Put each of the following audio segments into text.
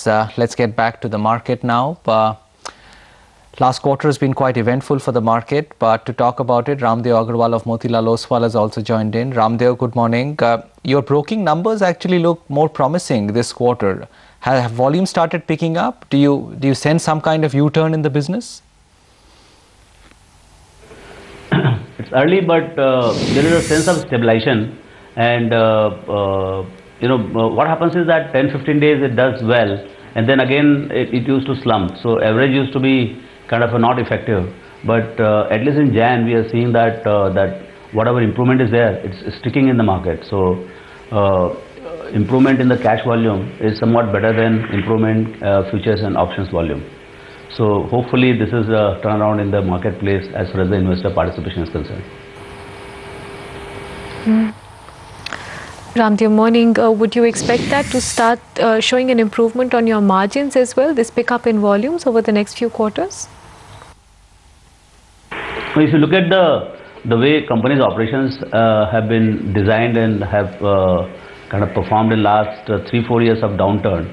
Yes, let's get back to the market now. Last quarter has been quite eventful for the market, but to talk about it, Ramdeo Agarwal of Motilal Oswal has also joined in. Ramdeo, good morning. Your broking numbers actually look more promising this quarter. Have volume started picking up? Do you sense some kind of U-turn in the business? It's early, but there is a sense of stabilization, and what happens is that 10-15 days it does well, and then again it used to slump. So average used to be kind of not effective, but at least in Jan we are seeing that that whatever improvement is there, it's sticking in the market. So improvement in the cash volume is somewhat better than improvement futures and options volume. So hopefully this is a turnaround in the marketplace as far as the investor participation is concerned. Ramdeo, morning. Would you expect that to start showing an improvement on your margins as well, this pickup in volumes over the next few quarters? If you look at the way companies' operations have been designed and have kind of performed in last 3-4 years of downturn,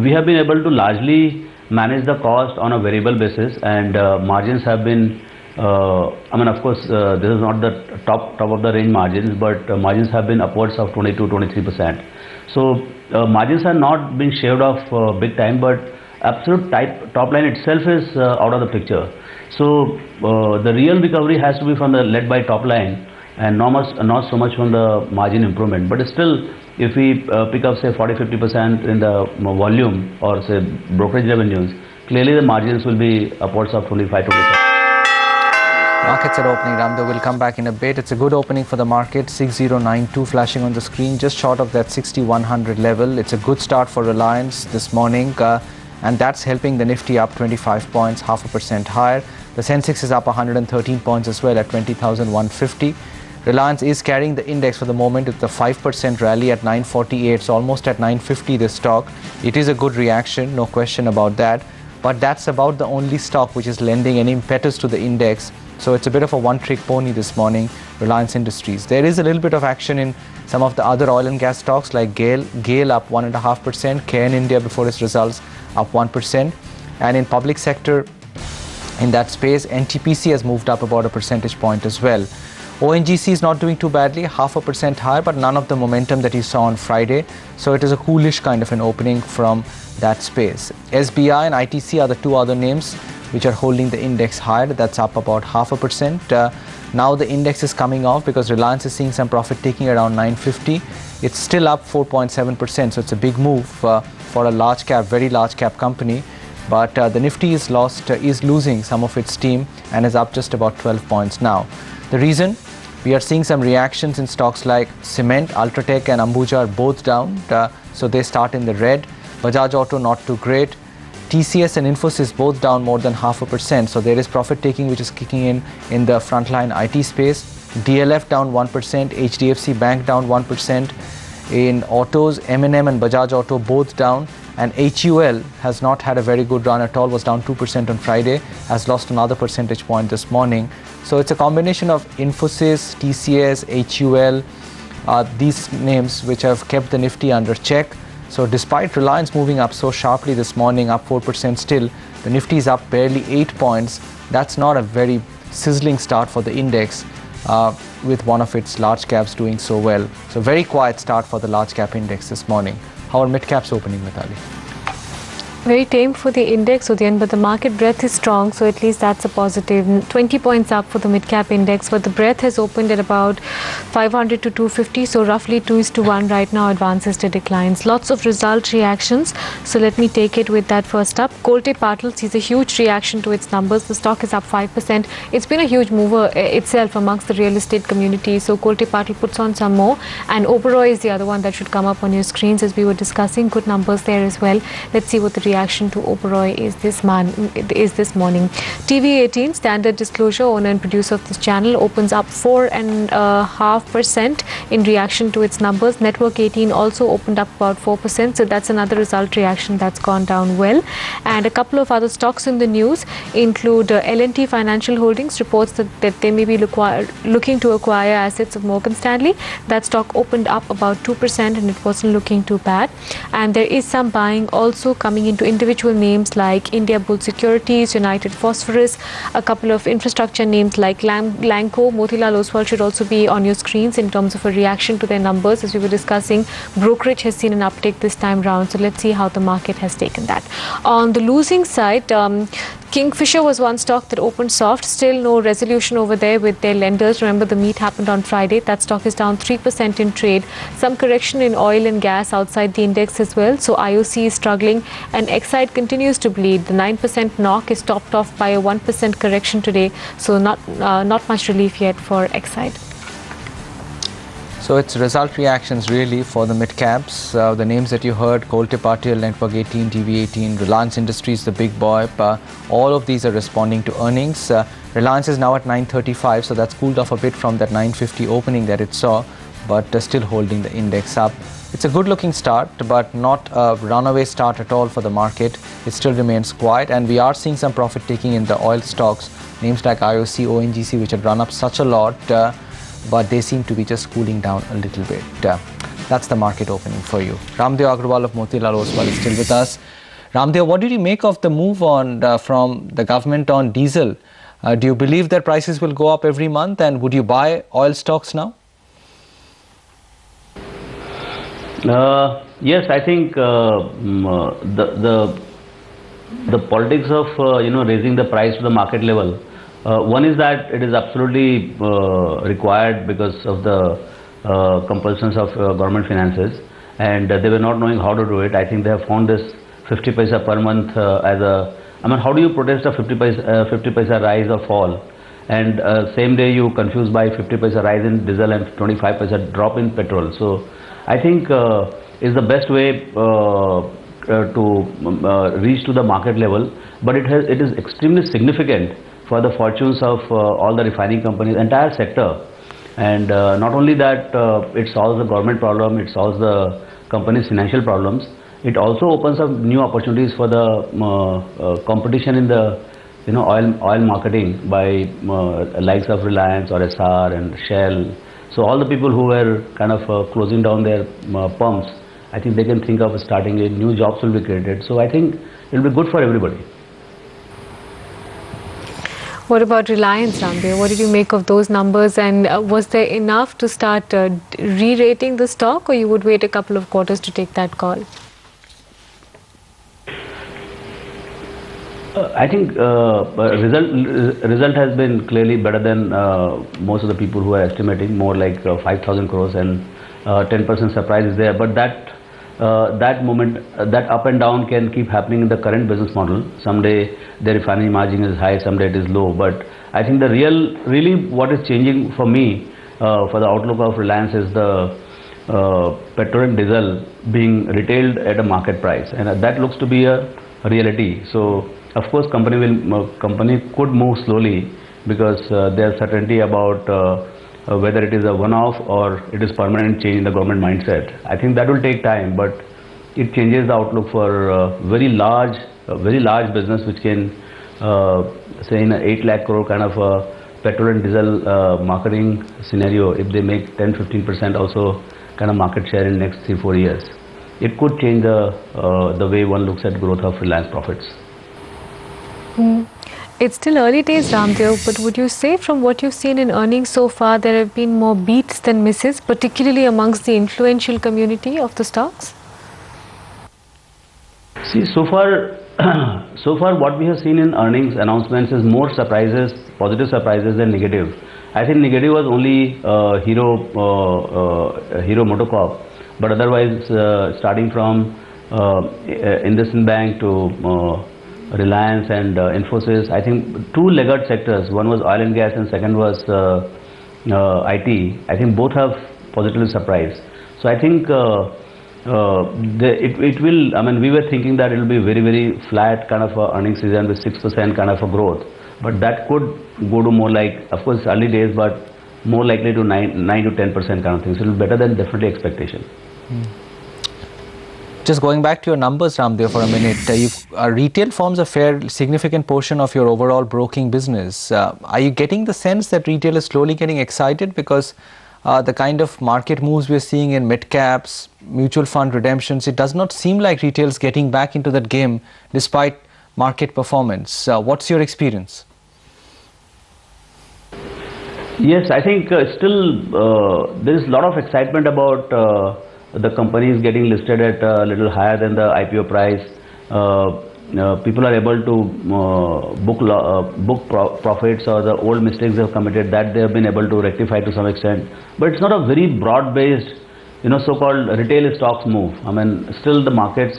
we have been able to largely manage the cost on a variable basis, and margins have been of course this is not the top of the range margins, but margins have been upwards of 22-23%. So margins are not been shaved off big time, but absolute top line itself is out of the picture. So the real recovery has to be led by top line, and not so much from the margin improvement. But still, if we pick up say 40-50% in the volume or say brokerage revenues, clearly the margins will be upwards of 25-26%. Markets are opening, Ramdeo. We'll come back in a bit. It's a good opening for the market. 6092 flashing on the screen, just short of that 6100 level. It's a good start for Reliance this morning, and that's helping the Nifty up 25 points, 0.5% higher. The Sensex is up 113 points as well at 20,150. Reliance is carrying the index for the moment with the 5% rally at 948. It's almost at 950 this stock. It is a good reaction, no question about that. But that's about the only stock which is lending any impetus to the index. So it's a bit of a one-trick pony this morning, Reliance Industries. There is a little bit of action in some of the other oil and gas stocks like GAIL up 1.5%, KN India before its results up 1%. And in public sector, in that space, NTPC has moved up about a percentage point as well. ONGC is not doing too badly, 0.5% higher, but none of the momentum that you saw on Friday. So it is a coolish kind of an opening from that space. SBI and ITC are the two other names which are holding the index higher. That's up about 0.5%. Now the index is coming off because Reliance is seeing some profit taking around 950. It's still up 4.7%, so it's a big move for a large cap, very large cap company. But the Nifty is losing some of its steam and is up just about 12 points now. The reason? We are seeing some reactions in stocks like Cement, Ultratech and Ambuja are both down, so they start in the red. Bajaj Auto not too great. TCS and Infosys both down more than 0.5%, so there is profit taking which is kicking in the frontline IT space. DLF down 1%, HDFC Bank down 1%. In autos, M&M and Bajaj Auto both down, and HUL has not had a very good run at all, was down 2% on Friday, has lost another percentage point this morning. So it's a combination of Infosys, TCS, HUL, these names which have kept the Nifty under check. So despite Reliance moving up so sharply this morning, up 4% still, the Nifty is up barely 8 points. That's not a very sizzling start for the index, with one of its large caps doing so well. So very quiet start for the large cap index this morning. How are mid caps opening, Mithali? Very tame for the index, Udayan, but the market breadth is strong, so at least that's a positive. 20 points up for the mid-cap index, but the breadth has opened at about 500 to 250, so roughly 2:1 right now, advances to declines. Lots of result reactions, so let me take it with that first up. Colte Patil sees a huge reaction to its numbers. The stock is up 5%. It's been a huge mover itself amongst the real estate community, so Colte Patil puts on some more, and Oberoi is the other one that should come up on your screens as we were discussing. Good numbers there as well. Let's see what the reaction to Oberoi is this morning. TV18, standard disclosure, owner and producer of this channel, opens up 4.5% in reaction to its numbers. Network 18 also opened up about 4%, so that's another result reaction that's gone down well. And a couple of other stocks in the news include L&T Financial Holdings reports that they may be looking to acquire assets of Morgan Stanley. That stock opened up about 2% and it wasn't looking too bad. And there is some buying also coming into individual names like India Bull Securities, United Phosphorus, a couple of infrastructure names like Lanco. Motilal Oswal should also be on your screens in terms of a reaction to their numbers. As we were discussing, brokerage has seen an uptick this time round, so let's see how the market has taken that. On the losing side, Kingfisher was one stock that opened soft. Still no resolution over there with their lenders. Remember, the meet happened on Friday. That stock is down 3% in trade. Some correction in oil and gas outside the index as well. So IOC is struggling and Exide continues to bleed. The 9% knock is topped off by a 1% correction today. So not much relief yet for Exide. So it's result reactions really for the mid caps. The names that you heard, Kolte Patil, Network 18, TV18, Reliance Industries, the big boy, all of these are responding to earnings. Reliance is now at 935, so that's cooled off a bit from that 950 opening that it saw, but still holding the index up. It's a good looking start, but not a runaway start at all for the market. It still remains quiet, and we are seeing some profit taking in the oil stocks, names like IOC, ONGC, which had run up such a lot, but they seem to be just cooling down a little bit. That's the market opening for you. Ramdeo Agrawal of Motilal Oswal is still with us. Ramdeo, what did you make of the move on from the government on diesel? Do you believe that prices will go up every month, and would you buy oil stocks now? Yes, I think the politics of raising the price to the market level. One is that it is absolutely required because of the compulsions of government finances, and they were not knowing how to do it. I think they have found this 50 paisa per month as a, how do you protest a 50 paisa rise or fall? And same day you confuse by 50 paisa rise in diesel and 25 paisa drop in petrol. So I think is the best way to reach to the market level, but it is extremely significant for the fortunes of all the refining companies, entire sector. And not only that, it solves the government problem, it solves the company's financial problems. It also opens up new opportunities for the competition in the oil marketing by likes of Reliance or SR and Shell. So all the people who were kind of closing down their pumps, I think they can think of starting a new jobs will be created. So I think it will be good for everybody. What about Reliance, Ramdeo? What did you make of those numbers, and was there enough to start re-rating the stock, or you would wait a couple of quarters to take that call? I think result has been clearly better than most of the people who are estimating, more like 5,000 crores, and 10% surprise is there. But that moment, that up and down can keep happening in the current business model. Someday the refining margin is high, someday it is low. But I think the really what is changing for me for the outlook of Reliance is the petrol and diesel being retailed at a market price, and that looks to be a reality. So of course company could move slowly because there is certainty about whether it is a one-off or it is permanent change in the government mindset. I think that will take time, but it changes the outlook for very large business, which can say in a 8 lakh crore kind of a petrol and diesel marketing scenario. If they make 10-15% also kind of market share in next 3-4 years, it could change the way one looks at growth of Reliance profits. It's still early days, Ramdeo, but would you say from what you've seen in earnings so far, there have been more beats than misses, particularly amongst the influential community of the stocks? See, so far what we have seen in earnings announcements is more surprises, positive surprises than negative. I think negative was only Hero MotoCorp, but otherwise starting from IndusInd Bank to Reliance and Infosys, I think two laggard sectors, one was oil and gas and second was IT. I think both have positively surprised. So I think it will, I mean, we were thinking that it will be very, very flat kind of a earnings season with 6% kind of a growth. But that could go to more like, of course, early days, but more likely to 9 to 10% kind of thing. So it will be better than definitely expectation. Just going back to your numbers, Ramdev, for a minute, retail forms a fair significant portion of your overall broking business. Are you getting the sense that retail is slowly getting excited because the kind of market moves we're seeing in mid-caps, mutual fund redemptions, it does not seem like retail is getting back into that game despite market performance. What's your experience? Yes, I think still there is a lot of excitement about the companies getting listed at a little higher than the IPO price. People are able to book profits or the old mistakes they have committed that they have been able to rectify to some extent. But it's not a very broad-based, so-called retail stocks move. I mean, still the markets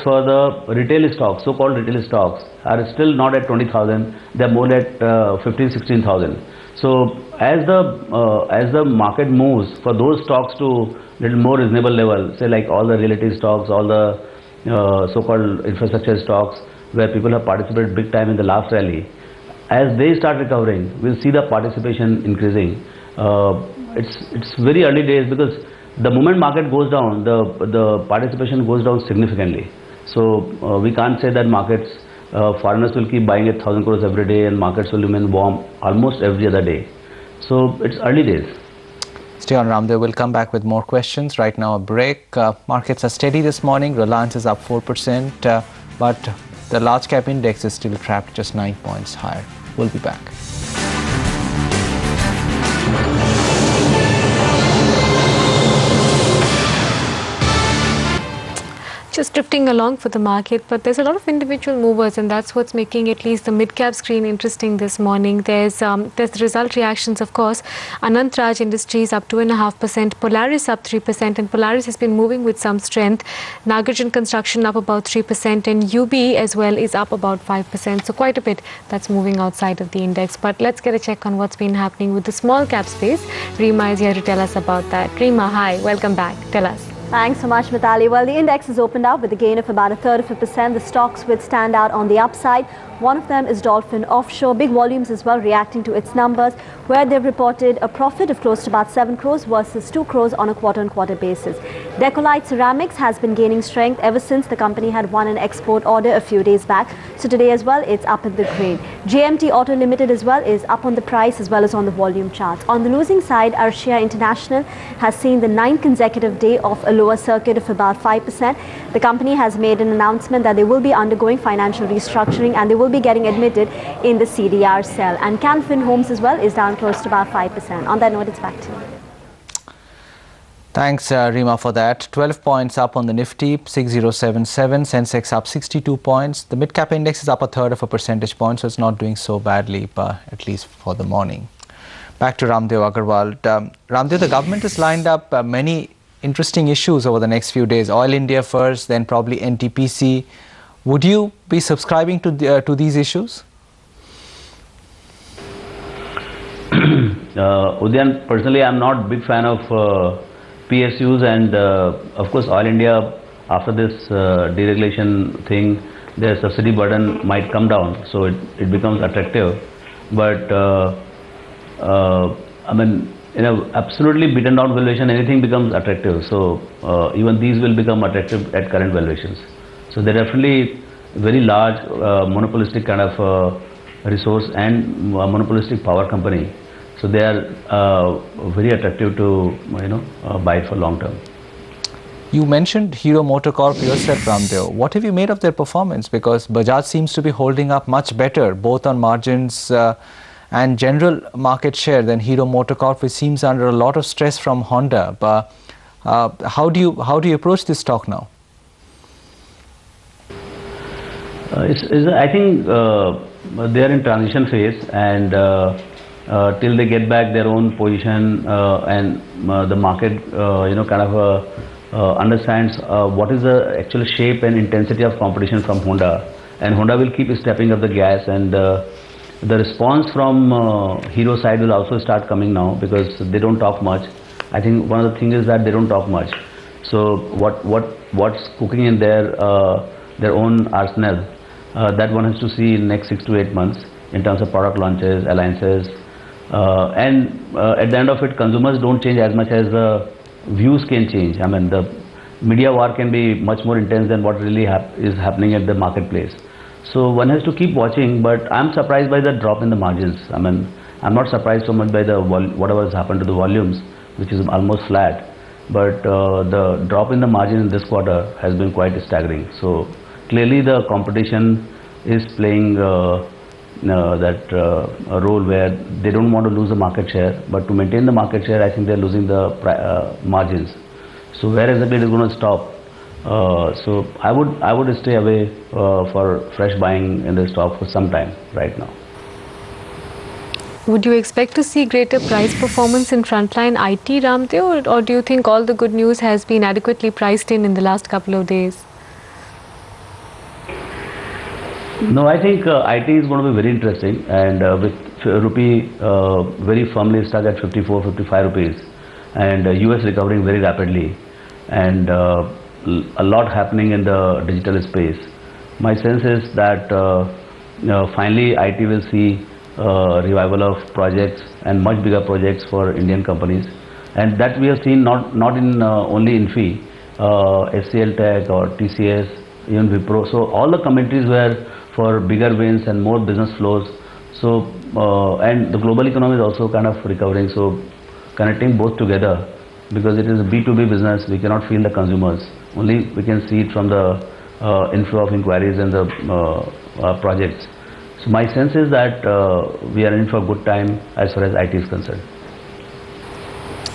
for the retail stocks, so-called retail stocks, are still not at 20,000. They're more at 15,000, 16,000. So as the market moves for those stocks to little more reasonable level, say like all the relative stocks, all the so-called infrastructure stocks where people have participated big time in the last rally, as they start recovering, we'll see the participation increasing. It's very early days because the moment market goes down, the participation goes down significantly. So we can't say that markets, foreigners will keep buying 1,000 crores every day and markets will remain warm almost every other day. So it's early days. Stay on, Ramdev. We'll come back with more questions. Right now, a break. Markets are steady this morning. Reliance is up 4%, but the large cap index is still trapped just 9 points higher. We'll be back. Just drifting along for the market, but there's a lot of individual movers, and that's what's making at least the mid-cap screen interesting this morning. There's the result reactions, of course. Anant Raj Industries up 2.5%, Polaris up 3%, and Polaris has been moving with some strength. Nagarjun Construction up about 3%, and UB as well is up about 5%. So quite a bit that's moving outside of the index. But let's get a check on what's been happening with the small cap space. Reema is here to tell us about that. Reema, hi, welcome back. Tell us. Thanks so much, Mithali. Well, the index has opened up with a gain of about 1/3%. The stocks which stand out on the upside. One of them is Dolphin Offshore. Big volumes as well reacting to its numbers, where they've reported a profit of close to about 7 crores versus 2 crores on a quarter-on-quarter basis. Decolite Ceramics has been gaining strength ever since the company had won an export order a few days back. So today as well, it's up in the green. JMT Auto Limited as well is up on the price as well as on the volume charts. On the losing side, Arshia International has seen the 9th consecutive day of a lower circuit of about 5%. The company has made an announcement that they will be undergoing financial restructuring and they will be getting admitted in the CDR cell. And Canfin Homes as well is down close to about 5%. On that note, it's back to you. Thanks, Reema, for that. 12 points up on the Nifty, 6077. Sensex up 62 points. The mid-cap index is up 1/3 of a percentage point, so it's not doing so badly, at least for the morning. Back to Ramdev Agarwal. Ramdev, the government has lined up many interesting issues over the next few days. Oil India first, then probably NTPC. Would you be subscribing to these issues? Udyan, personally, I'm not a big fan of PSUs, and of course, Oil India, after this deregulation thing, their subsidy burden might come down, so it becomes attractive. But I mean, absolutely beaten down valuation, anything becomes attractive. So even these will become attractive at current valuations. So they're definitely very large monopolistic kind of resource and monopolistic power company. So they are very attractive to buy for long term. You mentioned Hero MotoCorp yourself, Ramdev. What have you made of their performance? Because Bajaj seems to be holding up much better, both on margins and general market share than Hero MotoCorp, which seems under a lot of stress from Honda. But how do you approach this stock now? I think they are in transition phase, and till they get back their own position and the market, kind of understands what is the actual shape and intensity of competition from Honda, and Honda will keep stepping up the gas, and the response from Hero side will also start coming now because they don't talk much. I think one of the things is that they don't talk much. So what's cooking in their own arsenal, that one has to see in next 6 to 8 months in terms of product launches, alliances, and at the end of it, consumers don't change as much as the views can change. I mean, the media war can be much more intense than what really is happening at the marketplace. So one has to keep watching, but I'm surprised by the drop in the margins. I mean, I'm not surprised so much by the whatever has happened to the volumes, which is almost flat. But the drop in the margin in this quarter has been quite staggering. So clearly the competition is playing that a role where they don't want to lose the market share, but to maintain the market share, I think they're losing the margins. So where exactly it is going to stop? So I would stay away for fresh buying in the stock for some time right now. Would you expect to see greater price performance in frontline IT, Ramdev, or do you think all the good news has been adequately priced in the last couple of days? No, I think IT is going to be very interesting, and with rupee very firmly stuck at 54, 55 rupees, and US recovering very rapidly, and a lot happening in the digital space. My sense is that finally IT will see revival of projects and much bigger projects for Indian companies, and that we have seen not in only Infi, HCL Tech or TCS, even Wipro. So all the commentaries were for bigger wins and more business flows. So and the global economy is also kind of recovering. So connecting both together, because it is a B2B business, we cannot feel the consumers. Only we can see it from the inflow of inquiries and the projects. So my sense is that we are in for a good time as far as IT is concerned.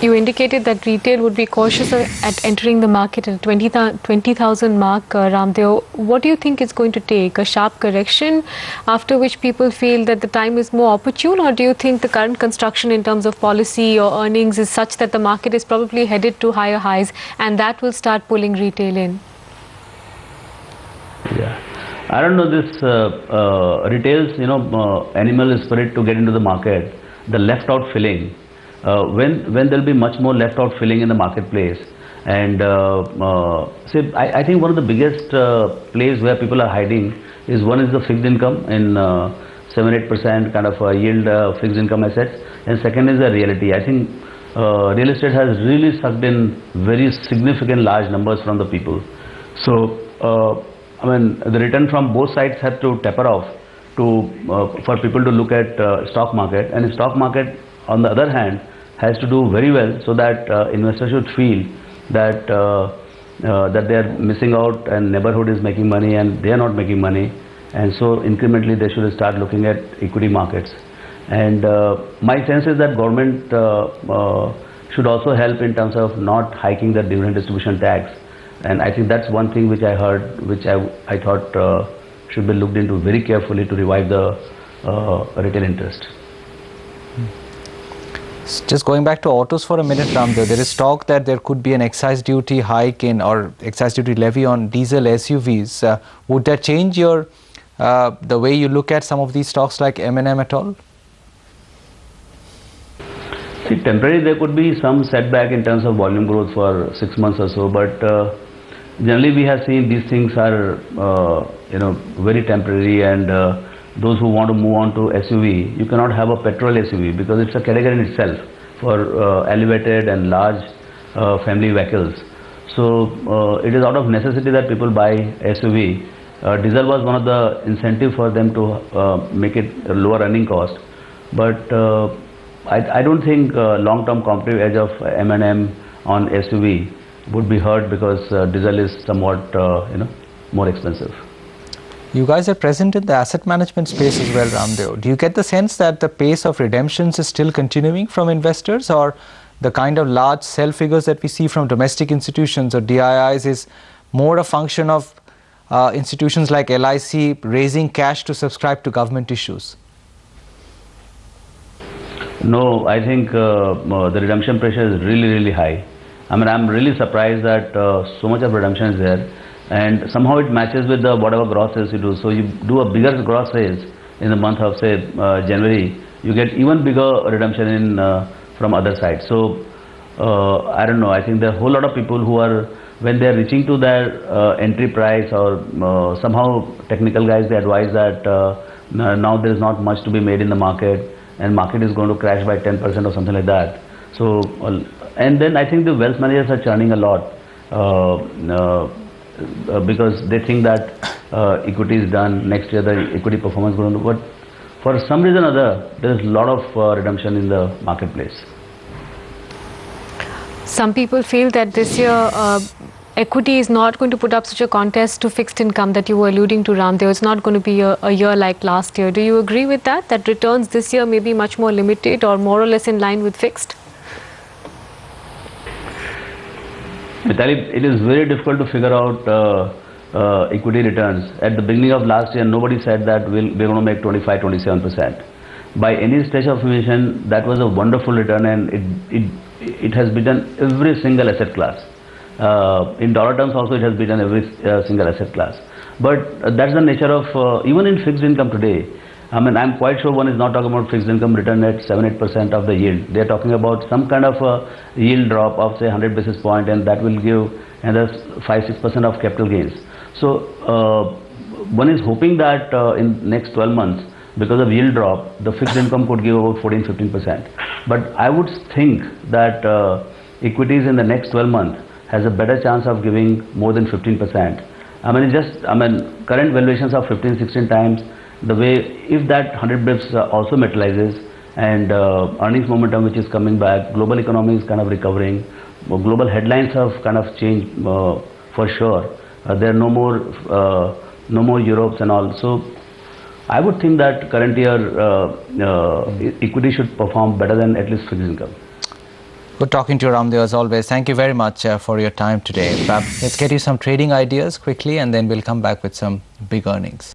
You indicated that retail would be cautious at entering the market at 20,000 mark, Ramdev. What do you think it's going to take? A sharp correction after which people feel that the time is more opportune, or do you think the current construction in terms of policy or earnings is such that the market is probably headed to higher highs and that will start pulling retail in? Yeah. I don't know, this retail's animal spirit to get into the market, the left out filling. When there'll be much more left out filling in the marketplace, and I think one of the biggest places where people are hiding is, one is the fixed income in 7-8% kind of yield fixed income assets, and second is the realty. I think real estate has really sucked in very significant large numbers from the people. So I mean, the return from both sides have to taper off to for people to look at stock market, and the stock market on the other hand has to do very well, so that investors should feel that that they are missing out and neighborhood is making money and they are not making money, and so incrementally they should start looking at equity markets. And my sense is that government should also help in terms of not hiking the dividend distribution tax, and I think that's one thing which I heard, which I thought should be looked into very carefully to revive the retail interest. Just going back to autos for a minute, Ramdev, there is talk that there could be an excise duty hike or excise duty levy on diesel SUVs. Would that change your the way you look at some of these stocks like M&M at all? See, temporarily there could be some setback in terms of volume growth for 6 months or so, but generally we have seen these things are very temporary, and those who want to move on to SUV, you cannot have a petrol SUV because it's a category in itself for elevated and large family vehicles. So it is out of necessity that people buy SUV. Diesel was one of the incentive for them to make it a lower running cost, but I don't think long-term competitive edge of M&M on SUV would be hurt because diesel is somewhat more expensive. You guys are present in the asset management space as well, Ramdev. Do you get the sense that the pace of redemptions is still continuing from investors, or the kind of large sell figures that we see from domestic institutions or DIIs is more a function of institutions like LIC raising cash to subscribe to government issues? No, I think the redemption pressure is really high. I mean, I'm really surprised that so much of redemption is there, and somehow it matches with the whatever gross sales you do. So you do a bigger gross sales in the month of say January, you get even bigger redemption in from other sides. So I don't know, I think there are a whole lot of people who are, when they are reaching to their entry price, or somehow technical guys, they advise that now there is not much to be made in the market, and market is going to crash by 10% or something like that. So, and then I think the wealth managers are churning a lot because they think that equity is done, next year the equity performance is going to, but for some reason or other, there is a lot of redemption in the marketplace. Some people feel that this year equity is not going to put up such a contest to fixed income that you were alluding to, Ramdev. It's not going to be a year like last year. Do you agree with that? That returns this year may be much more limited or more or less in line with fixed? Mithali, it is very difficult to figure out equity returns. At the beginning of last year, nobody said that we're going to make 25-27%. By any stretch of imagination, that was a wonderful return, and it has beaten every single asset class. In dollar terms also, it has beaten every single asset class. But that's the nature of, even in fixed income today. I mean, I'm quite sure one is not talking about fixed income return at 7-8% of the yield. They're talking about some kind of a yield drop of say 100 basis point, and that will give another 5-6% of capital gains. So one is hoping that in next 12 months, because of yield drop, the fixed income could give about 14-15%. But I would think that equities in the next 12 months has a better chance of giving more than 15%. I mean, current valuations are 15-16 times. The way, if that 100 bips also materializes, and earnings momentum which is coming back, global economy is kind of recovering, global headlines have kind of changed for sure. There are no more Europes and all. So I would think that current year equity should perform better than at least fixed income. Good talking to you, Ramdev, as always. Thank you very much for your time today. Let's get you some trading ideas quickly, and then we'll come back with some big earnings.